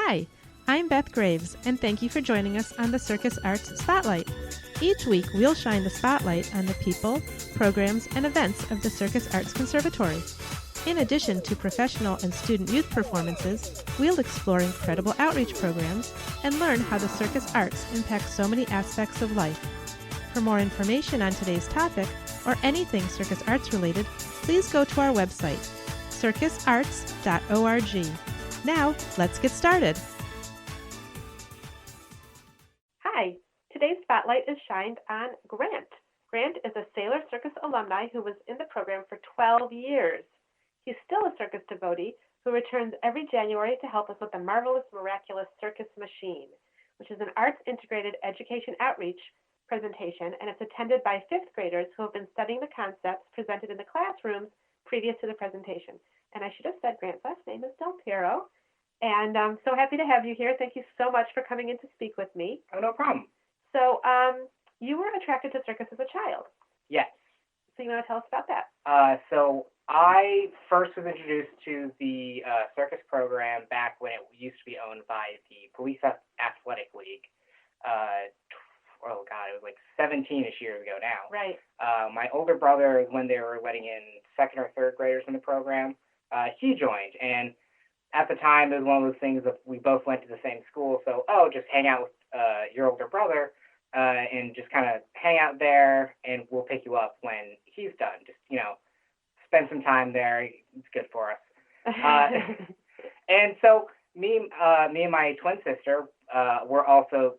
Hi, I'm Beth Graves, and thank you for joining us on the Circus Arts Spotlight. Each week, we'll shine the spotlight on the people, programs, and events of the Circus Arts Conservatory. In addition to professional and student youth performances, we'll explore incredible outreach programs and learn how the circus arts impact so many aspects of life. For more information on today's topic, or anything circus arts related, please go to our website, circusarts.org. Now, let's get started. Hi, today's spotlight is shined on Grant. Grant is a Sailor Circus alumni who was in the program for 12 years. He's still a circus devotee who returns every January to help us with the marvelous Miraculous Circus Machine, which is an arts-integrated education outreach presentation, and it's attended by fifth graders who have been studying the concepts presented in the classrooms previous to the presentation. And I should have said Grant's last name is DELPERO, and I'm so happy to have you here. Thank you so much for coming in to speak with me. Oh, no problem. So you were attracted to circus as a child. Yes. So you want to tell us about that? So I first was introduced to the circus program back when it used to be owned by the Police Athletic League. It was like 17-ish years ago now. Right. My older brother, when they were letting in second or third graders in the program, he joined. And at the time, it was one of those things that we both went to the same school. So, just hang out with your older brother and just kind of hang out there, and we'll pick you up when he's done. Just, spend some time there. It's good for us. And so me and my twin sister were also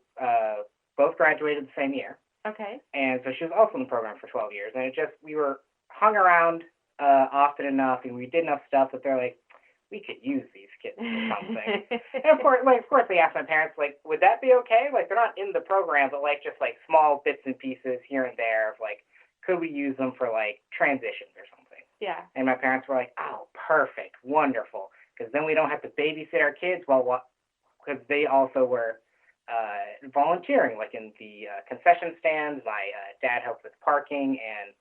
both graduated the same year. Okay. And so she was also in the program for 12 years. And we were hung around often enough, and we did enough stuff that they're like, we could use these kids for something. And of course, they asked my parents, would that be okay? They're not in the program, but just small bits and pieces here and there of could we use them for transitions or something? Yeah. And my parents were like, oh, perfect, wonderful, because then we don't have to babysit our kids because they also were volunteering, in the concession stands. My dad helped with parking and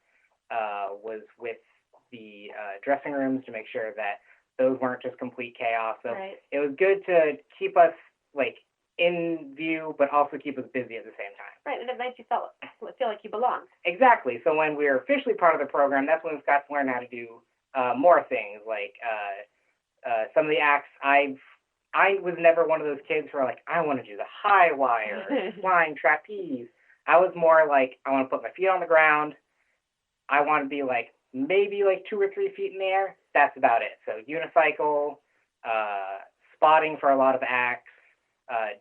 was with the dressing rooms to make sure that those weren't just complete chaos. So right. It was good to keep us in view, but also keep us busy at the same time. Right, and it made you feel like you belonged. Exactly. So when we were officially part of the program, that's when we got to learn how to do more things. Some of the acts, I was never one of those kids who are I want to do the high wire, flying trapeze. I was more I want to put my feet on the ground. I want to be maybe 2 or 3 feet in the air. That's about it. So unicycle, spotting for a lot of acts,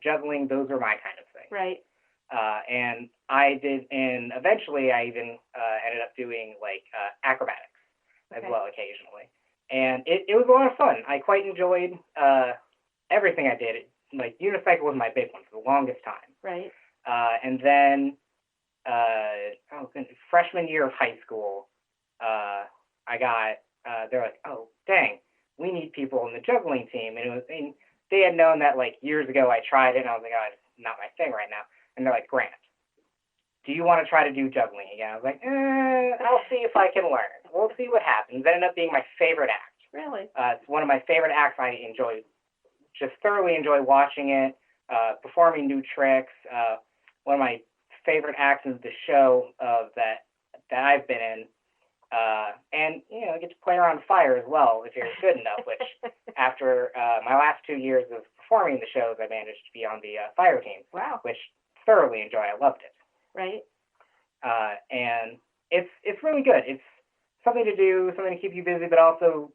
juggling, those were my kind of thing. Right. And I did, and eventually I even ended up doing acrobatics as well occasionally. And it was a lot of fun. I quite enjoyed everything I did. Unicycle was my big one for the longest time. Right. And then freshman year of high school, they're like, oh, dang, we need people in the juggling team. And they had known that years ago I tried it, and I was like, oh, it's not my thing right now. And they're like, Grant, do you want to try to do juggling again? I was like, I'll see if I can learn. We'll see what happens. It ended up being my favorite act. Really? It's one of my favorite acts. I thoroughly enjoy watching it, performing new tricks. One of my favorite acts is the show that I've been in. And, I get to play around fire as well if you're good enough, which after my last 2 years of performing the shows, I managed to be on the fire team. Wow. Which thoroughly enjoy. I loved it. Right. And it's really good. It's something to do, something to keep you busy, but also,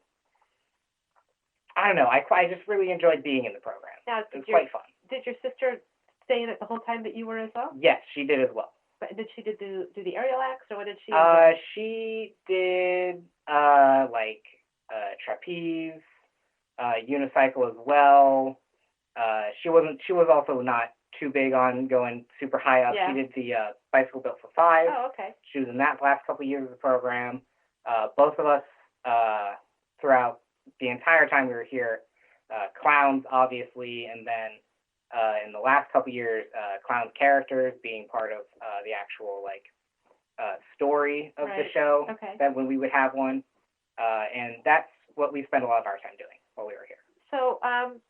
I don't know, I just really enjoyed being in the program. Now, it was quite fun. Did your sister stay in it the whole time that you were as well? Yes, she did as well. But did she do the aerial acts, or what did she? She did trapeze, unicycle as well. She was also not too big on going super high up. Yeah. She did the bicycle built for 5. Oh, okay. She was in that last couple of years of the program. Both of us throughout the entire time we were here, clowns obviously, and then in the last couple of years, clown characters being part of the actual story of the show. Okay. That when we would have one, and that's what we spent a lot of our time doing while we were here. So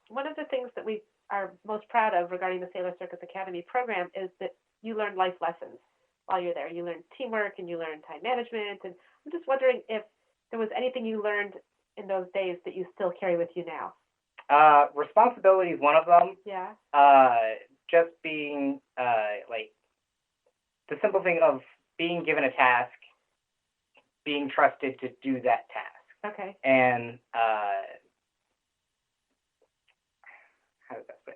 one of the things that we are most proud of regarding the Sailor Circus Academy program is that you learn life lessons while you're there. You learn teamwork and you learn time management. And I'm just wondering if there was anything you learned in those days that you still carry with you now. Responsibility is one of them. Yeah. Just being like the simple thing of being given a task, being trusted to do that task. Okay. And how does that say?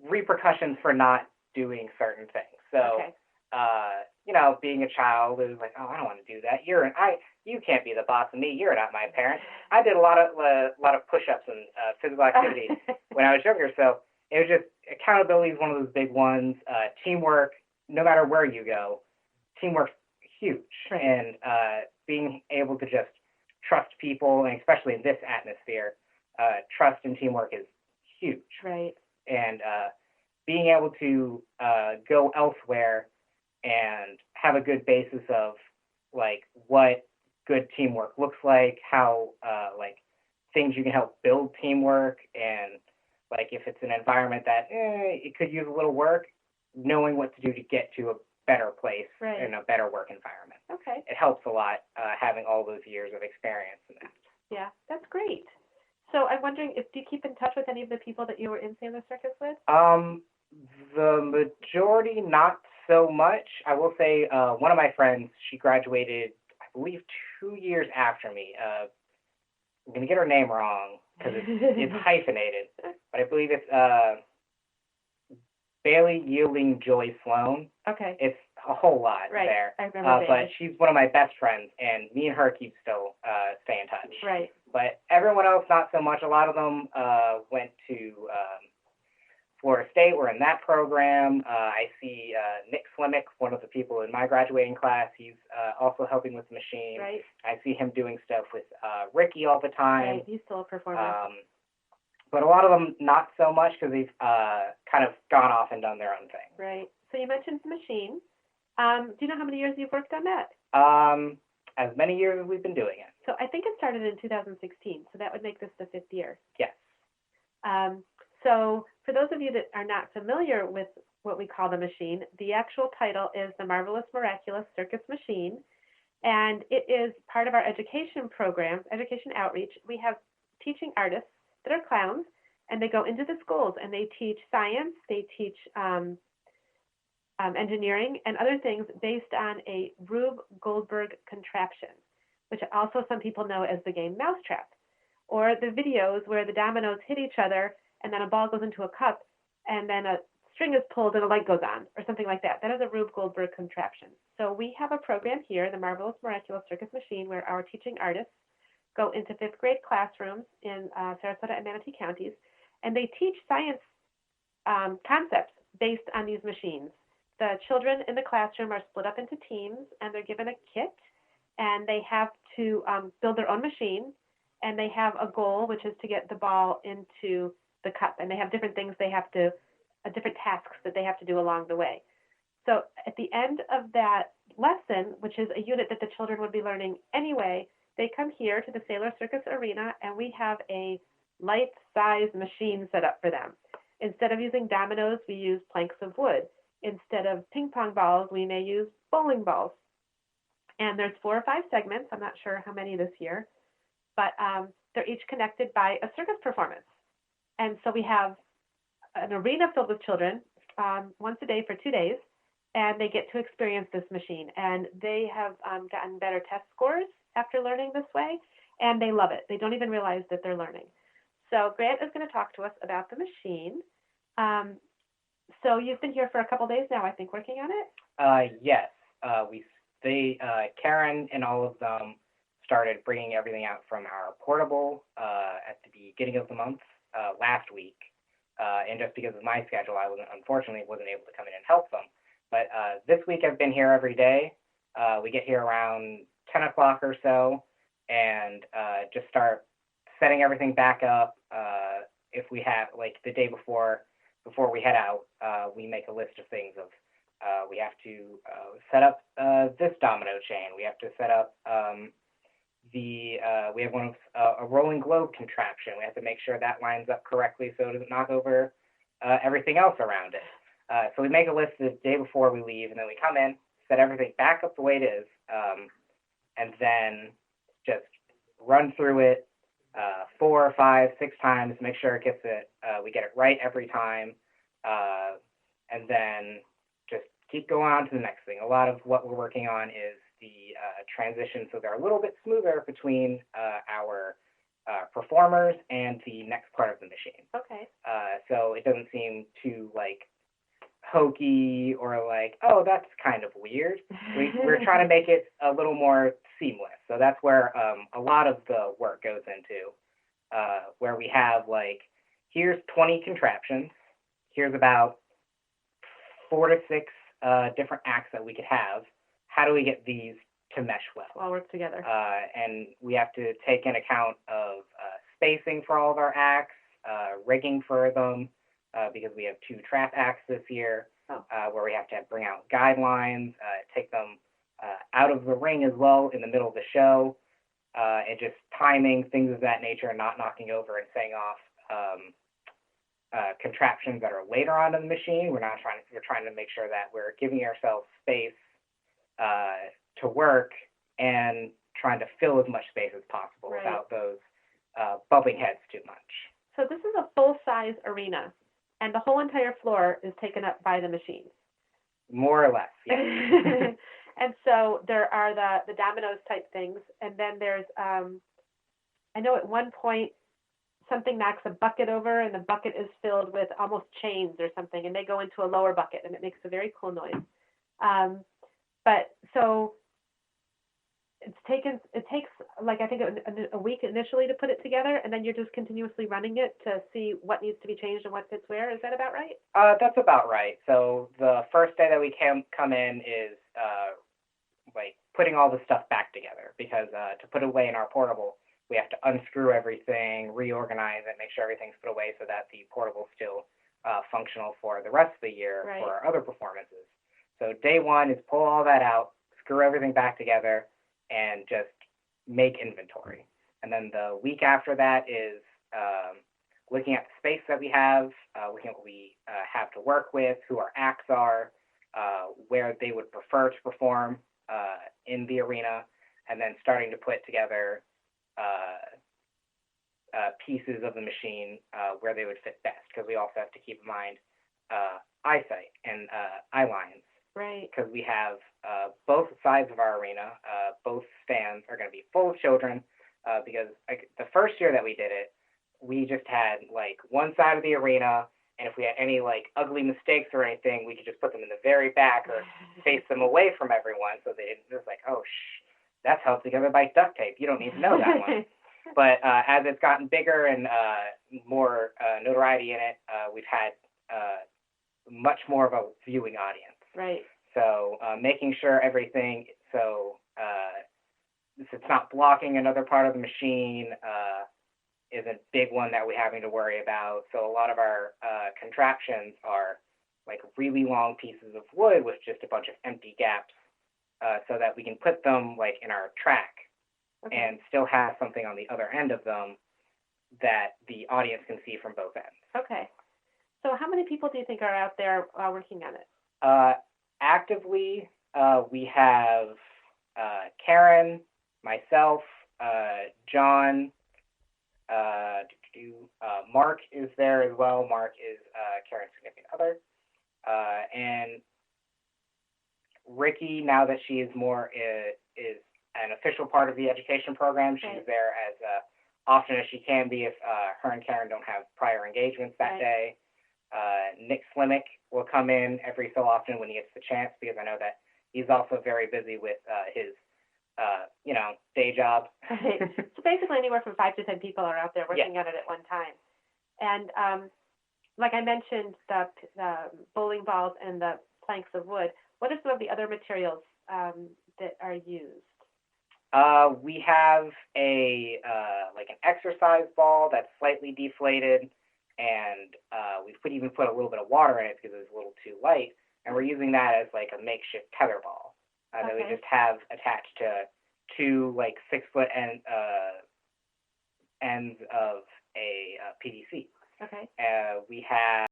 Repercussions for not doing certain things. So, okay. Being a child is like, oh, I don't want to do that. You can't be the boss of me. You're not my parent. I did a lot of push-ups and physical activities when I was younger. So it was just accountability is one of those big ones. Teamwork, no matter where you go, teamwork's huge. Right. And being able to just trust people, and especially in this atmosphere, trust and teamwork is huge. Right. And being able to go elsewhere and have a good basis of like what good teamwork looks like, how like things you can help build teamwork, and like if it's an environment that it could use a little work, knowing what to do to get to a better place right. and a better work environment. Okay. It helps a lot having all those years of experience in that. Yeah, that's great. So I'm wondering, do you keep in touch with any of the people that you were in Sailor Circus with? The majority, not so much. I will say one of my friends, she graduated, I believe, 2 years after me. I'm going to get her name wrong because it's hyphenated, but I believe it's Bailey Yielding Joy Sloan. Okay. It's a whole lot right. there. I remember but she's one of my best friends, and me and her keep still stay in touch. Right. But everyone else, not so much. A lot of them went to Florida State. We're in that program. I see Nick Slimmick, one of the people in my graduating class. He's also helping with the machine. Right. I see him doing stuff with Ricky all the time. Right. He's still a performer. But a lot of them not so much because they've kind of gone off and done their own thing. Right. So you mentioned the machine. Do you know how many years you've worked on that? As many years as we've been doing it. So I think it started in 2016, so that would make this the 5th year. Yes. So for those of you that are not familiar with what we call the machine, the actual title is the Miraculous Circus Machine, and it is part of our education program, education outreach. We have teaching artists that are clowns, and they go into the schools and they teach science, they teach engineering and other things based on a Rube Goldberg contraption, which also some people know as the game Mousetrap, or the videos where the dominoes hit each other and then a ball goes into a cup and then a string is pulled and a light goes on, or something like that. That is a Rube Goldberg contraption. So we have a program here, the Miraculous Circus Machine, where our teaching artists go into 5th grade classrooms in Sarasota and Manatee counties, and they teach science concepts based on these machines. The children in the classroom are split up into teams, and they're given a kit, and they have to build their own machine, and they have a goal, which is to get the ball into the cup, and they have different things different tasks that they have to do along the way. So at the end of that lesson, which is a unit that the children would be learning anyway, they come here to the Sailor Circus Arena, and we have a life-size machine set up for them. Instead of using dominoes, we use planks of wood. Instead of ping pong balls, we may use bowling balls. And there's 4 or 5 segments. I'm not sure how many this year, but they're each connected by a circus performance. And so we have an arena filled with children once a day for 2 days, and they get to experience this machine. And they have gotten better test scores after learning this way, and they love it. They don't even realize that they're learning. So Grant is going to talk to us about the machine. So you've been here for a couple days now, I think, working on it? Yes. Karen and all of them started bringing everything out from our portable at the beginning of the month last week. And just because of my schedule, I unfortunately wasn't able to come in and help them. But this week I've been here every day. We get here around 10 o'clock or so and just start setting everything back up. If we have, like the day before we head out, we make a list of things of we have to set up this domino chain. We have to set up we have one of a rolling globe contraption. We have to make sure that lines up correctly so it doesn't knock over everything else around it. So we make a list the day before we leave, and then we come in, set everything back up the way it is, and then just run through it 4, 5, 6 times, make sure it gets it. We get it right every time, and then just keep going on to the next thing. A lot of what we're working on is the transition, so they're a little bit smoother between our performers and the next part of the machine. Okay. So it doesn't seem too like hokey or like, oh, that's kind of weird. We're trying to make it a little more seamless. So that's where a lot of the work goes into, where we have like, here's 20 contraptions. Here's about 4 to 6 different acts that we could have. How do we get these to mesh well? All work together. And we have to take in account of spacing for all of our acts, rigging for them, because we have 2 trap acts this year, where we have to bring out guidelines, take them out of the ring as well in the middle of the show, and just timing, things of that nature, and not knocking over and setting off contraptions that are later on in the machine. We're trying to make sure that we're giving ourselves space to work and trying to fill as much space as possible without those bumping heads too much. So this is a full-size arena, and the whole entire floor is taken up by the machines. More or less, yes. And so there are the dominoes type things, and then there's, I know at one point something knocks a bucket over, and the bucket is filled with almost chains or something, and they go into a lower bucket, and it makes a very cool noise. But so it takes like, I think a week initially to put it together, and then you're just continuously running it to see what needs to be changed and what fits where. Is that about right? That's about right. So the first day that we come in is like putting all the stuff back together, because to put it away in our portable, we have to unscrew everything, reorganize it, make sure everything's put away so that the portable's still functional for the rest of the year for our other performances. So day one is pull all that out, screw everything back together, and just make inventory. And then the week after that is looking at the space that we have, looking at what we have to work with, who our acts are, where they would prefer to perform in the arena, and then starting to put together pieces of the machine where they would fit best, because we also have to keep in mind eyesight and eye lines. Right. Because we have both sides of our arena, both stands are going to be full of children, because the first year that we did it, we just had like one side of the arena, and if we had any like ugly mistakes or anything, we could just put them in the very back or face them away from everyone, so they didn't just like, oh, that's held together by duct tape. You don't need to know that one. But as it's gotten bigger and more notoriety in it, we've had much more of a viewing audience. Right. So making sure everything, so it's not blocking another part of the machine, is a big one that we're having to worry about. So a lot of our contraptions are like really long pieces of wood with just a bunch of empty gaps, so that we can put them like in our track and still have something on the other end of them that the audience can see from both ends. Okay. So how many people do you think are out there working on it? Actively, we have Karen, myself, John, Mark is there as well. Mark is Karen's significant other. And Ricky, now that she is more is an official part of the education program, she's there as often as she can be if her and Karen don't have prior engagements that day. Nick Slimick will come in every so often when he gets the chance, because I know that he's also very busy with his, day job. Right. So basically anywhere from 5 to 10 people are out there working on it at one time. And like I mentioned, the bowling balls and the planks of wood, what are some of the other materials that are used? We have a like an exercise ball that's slightly deflated, and we've even put a little bit of water in it because it was a little too light, and we're using that as like a makeshift tether ball that we just have attached to two like 6-foot ends of a PVC. Okay. We had